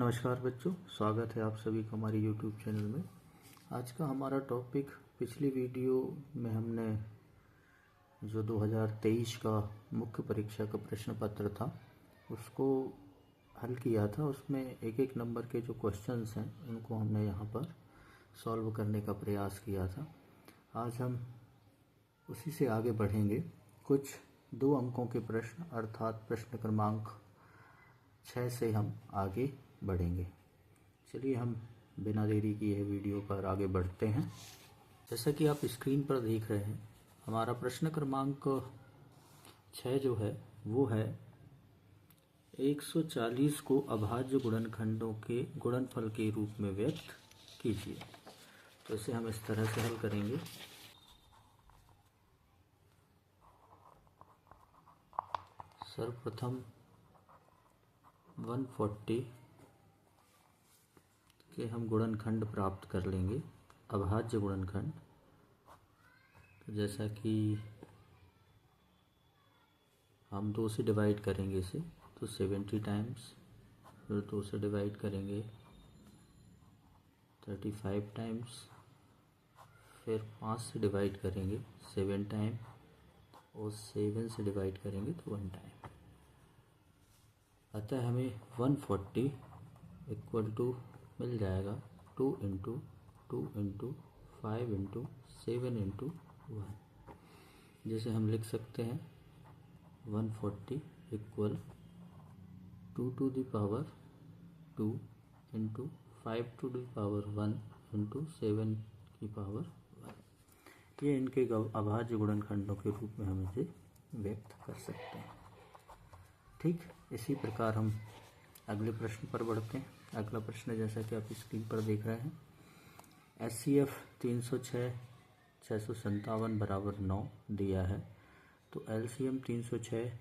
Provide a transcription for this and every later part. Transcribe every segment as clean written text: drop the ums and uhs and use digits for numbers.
नमस्कार बच्चों, स्वागत है आप सभी का हमारे YouTube चैनल में। आज का हमारा टॉपिक पिछली वीडियो में हमने जो 2023 का मुख्य परीक्षा का प्रश्न पत्र था उसको हल किया था। उसमें एक एक नंबर के जो क्वेश्चंस हैं उनको हमने यहाँ पर सॉल्व करने का प्रयास किया था। आज हम उसी से आगे बढ़ेंगे। कुछ 2 अंकों के प्रश्न अर्थात प्रश्न क्रमांक 6 से हम आगे बढ़ेंगे। चलिए हम बिना देरी किए वीडियो पर आगे बढ़ते हैं। जैसा कि आप स्क्रीन पर देख रहे हैं, हमारा प्रश्न क्रमांक 6 जो है वो है 140 को अभाज्य गुणनखंडों के गुणनफल के रूप में व्यक्त कीजिए। तो इसे हम इस तरह से हल करेंगे। सर्वप्रथम 140 के हम गुणनखंड प्राप्त कर लेंगे, अभाज्य गुणनखंड। तो जैसा कि हम 2 से डिवाइड करेंगे इसे, तो 70 टाइम्स, फिर 2 से डिवाइड करेंगे 35 टाइम्स, फिर 5 से डिवाइड करेंगे 7 टाइम और 7 से डिवाइड करेंगे तो 1 टाइम। अतः हमें 140 इक्वल टू मिल जाएगा 2 इंटू 2 इंटू 5 इंटू 7 इंटू 1, जिसे हम लिख सकते हैं 140 equal 2 to the power 2 into 5 to the power 1 into 7 की पावर 1। ये इनके अभाज्य गुणनखंडों के रूप में हम इसे व्यक्त कर सकते हैं। ठीक, इसी प्रकार हम अगले प्रश्न पर बढ़ते हैं। अगला प्रश्न जैसा कि आप स्क्रीन पर देख रहे हैं, SCF 306 657 बराबर 9 दिया है, तो LCM 306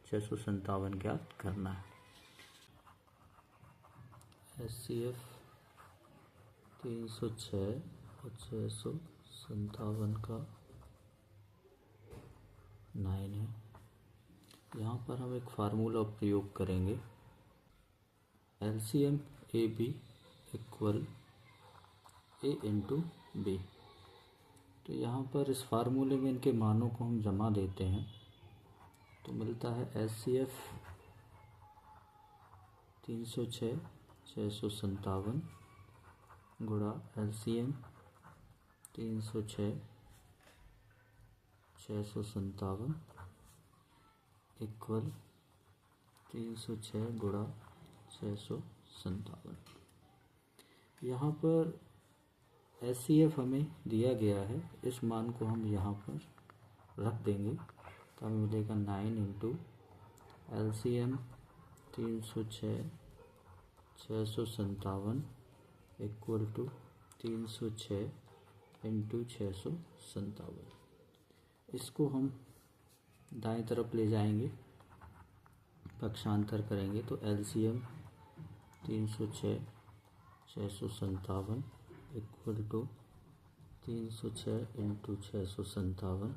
657 ज्ञात करना है। SCF 306 और 657 का 9 है। यहाँ पर हम एक फार्मूला प्रयोग करेंगे, LCM AB equal A into B। तो यहाँ पर इस फार्मूले में इनके मानों को हम जमा देते हैं तो मिलता है SCF 306 657 गुणा LCM 306 657 इक्वल 306 गुणा 657। यहाँ पर SCF हमें दिया गया है, इस मान को हम यहाँ पर रख देंगे तो हमें मिलेगा 9 into LCM 306 657 equal to 306 into 657। इसको हम दाएं तरफ ले जाएंगे, पक्षांतर करेंगे तो LCM 306 657 equal to 306 into 657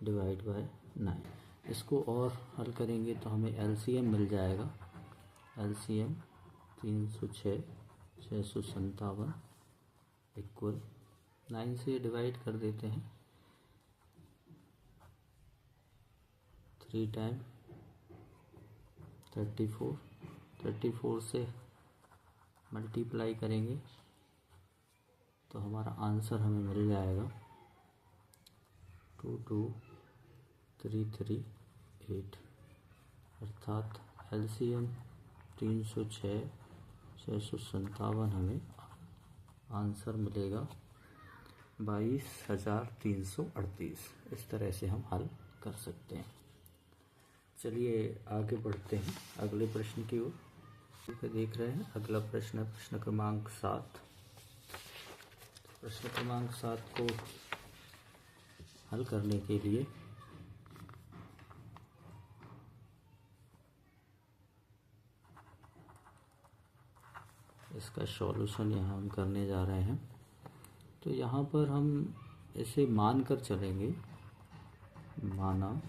divide by 9। इसको और हल करेंगे तो हमें LCM मिल जाएगा, LCM 306 657 इक्वल 9 से डिवाइड कर देते हैं 3 टाइम 34 से मल्टीप्लाई करेंगे तो हमारा आंसर हमें मिल जाएगा 22338। अर्थात LCM 306 657 हमें आंसर मिलेगा 22,338। इस तरह से हम हल कर सकते हैं। चलिए आगे बढ़ते हैं अगले प्रश्न की ओर। देख रहे हैं अगला प्रश्न है प्रश्न क्रमांक 7। प्रश्न क्रमांक 7 को हल करने के लिए इसका सॉल्यूशन यहाँ हम करने जा रहे हैं। तो यहाँ पर हम इसे मान कर चलेंगे, माना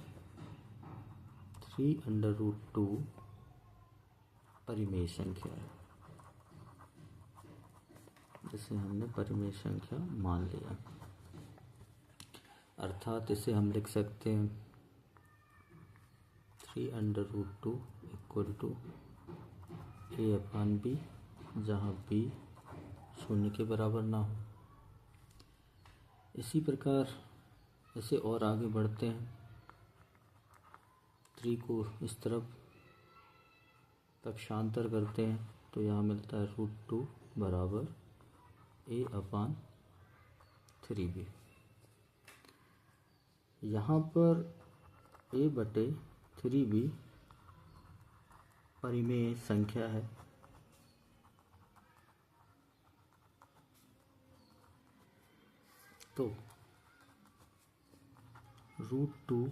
3/√2 परिमेय संख्या है। इसे हमने परिमेय संख्या मान लिया, अर्थात इसे हम लिख सकते हैं 3√2 इक्वल टू a/b, जहाँ b शून्य के बराबर ना हो। इसी प्रकार इसे और आगे बढ़ते हैं, 3 को इस तरफ पक्षांतर करते हैं तो यहाँ मिलता है √2 बराबर a/3b। यहाँ पर a/3b परिमेय संख्या है, तो √2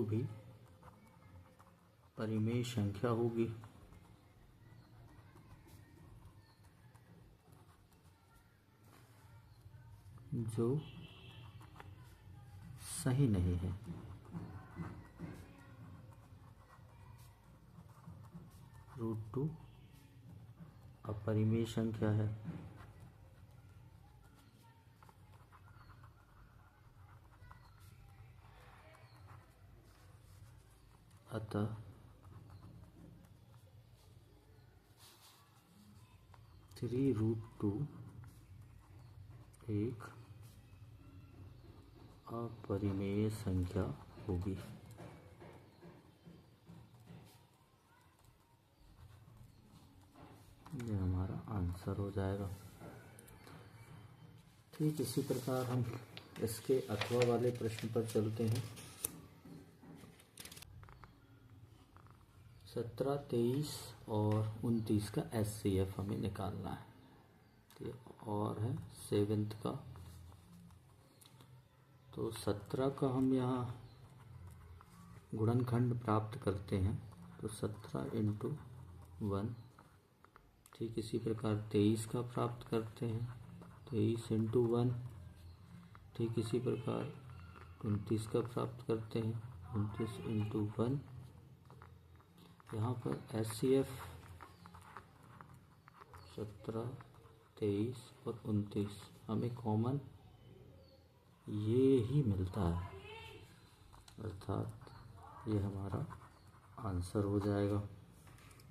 भी परिमेय संख्या होगी। जो सही नहीं है। √2 अपरिमेय संख्या है, अतः 3√2 एक अपरिमेय संख्या होगी। ये हमारा आंसर हो जाएगा। ठीक इसी प्रकार हम इसके अथवा वाले प्रश्न पर चलते हैं। 17, 23 और 29 का SCF हमें निकालना है। ये और है 7th का, तो 17 का हम यहाँ गुणनखंड प्राप्त करते हैं, तो 17 × 1। ठीक इसी प्रकार 23 का प्राप्त करते हैं, 23 × 1। ठीक इसी प्रकार 29 का प्राप्त करते हैं, 29 × 1। यहाँ पर SCF 17, 23 और 29 हमें कॉमन ये ही मिलता है, अर्थात ये हमारा आंसर हो जाएगा।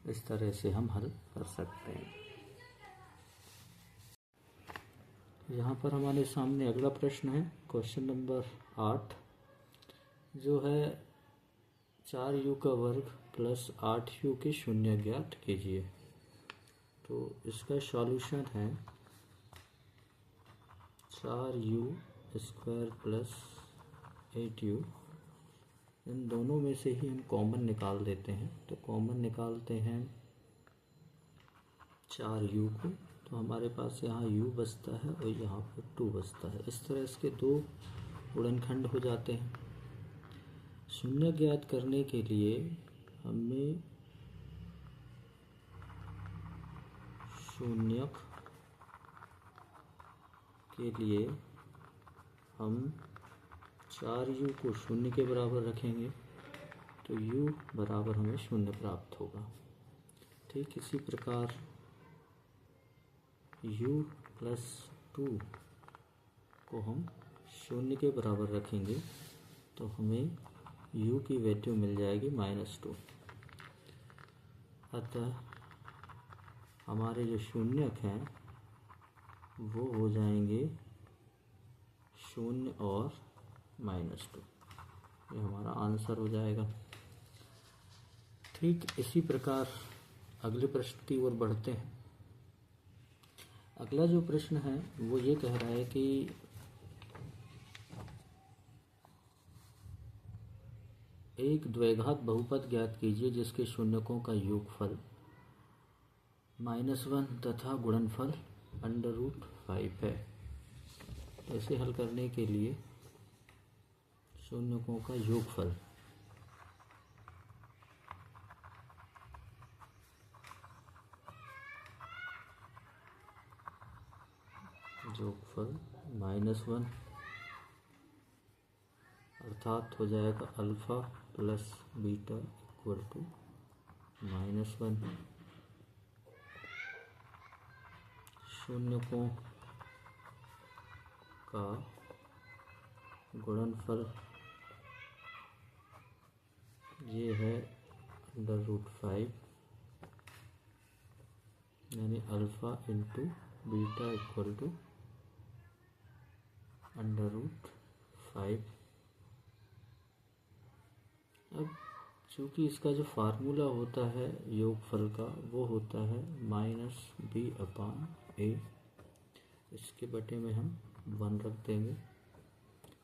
इस तरह से हम हल कर सकते हैं। यहाँ पर हमारे सामने अगला प्रश्न है, क्वेश्चन नंबर 8, जो है 4u का वर्ग प्लस 8u के शून्य ज्ञात कीजिए। तो इसका सॉल्यूशन है 4u² प्लस 8u। इन दोनों में से ही हम कॉमन निकाल देते हैं, तो कॉमन निकालते हैं 4u को, तो हमारे पास यहाँ u बचता है और यहाँ पर 2 बचता है। इस तरह इसके 2 गुणनखंड हो जाते हैं। शून्य ज्ञात करने के लिए हमें शून्यक के लिए हम 4u को शून्य के बराबर रखेंगे, तो u बराबर हमें 0 प्राप्त होगा। ठीक इसी प्रकार u प्लस 2 को हम 0 के बराबर रखेंगे, तो हमें u की वैल्यू मिल जाएगी -2। अतः हमारे जो शून्यक हैं वो हो जाएंगे 0 और -2। ये हमारा आंसर हो जाएगा। ठीक इसी प्रकार अगले प्रश्न की ओर बढ़ते हैं। अगला जो प्रश्न है वो ये कह रहा है कि एक द्विघात बहुपद ज्ञात कीजिए जिसके शून्यकों का योगफल -1 तथा गुणनफल √5 है। इसे हल करने के लिए शून्यकों का योगफल -1 अर्थात हो जाएगा alpha plus beta equal to -1 शून्यकों का गुणनफल ये है √5 यानी alpha into beta equal to √5। अब चूँकि इसका जो फार्मूला होता है योगफल का वो होता है -b/a, इसके बटे में हम 1 रख देंगे।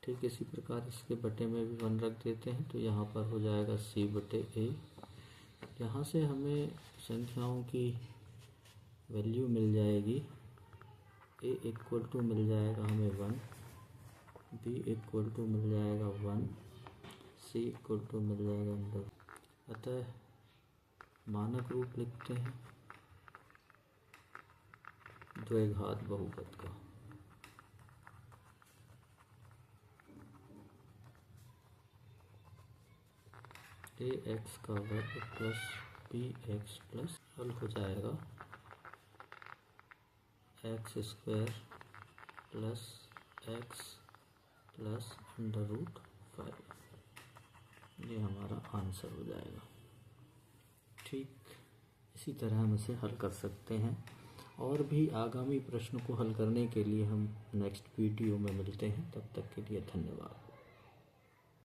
ठीक इसी प्रकार इसके बटे में भी 1 रख देते हैं, तो यहाँ पर हो जाएगा c/a। यहाँ से हमें संख्याओं की वैल्यू मिल जाएगी। a इक्वल टू मिल जाएगा हमें 1, b इक्वल टू मिल जाएगा 1, c इक्वल टू मिल जाएगा अंडर। अतः मानक रूप लिखते हैं द्विघात बहुपद का। ax का वर्ग प्लस bx प्लस हल हो जाएगा x² प्लस x प्लस √5। ये हमारा आंसर हो जाएगा। ठीक इसी तरह हम इसे हल कर सकते हैं। और भी आगामी प्रश्न को हल करने के लिए हम नेक्स्ट वीडियो में मिलते हैं। तब तक के लिए धन्यवाद।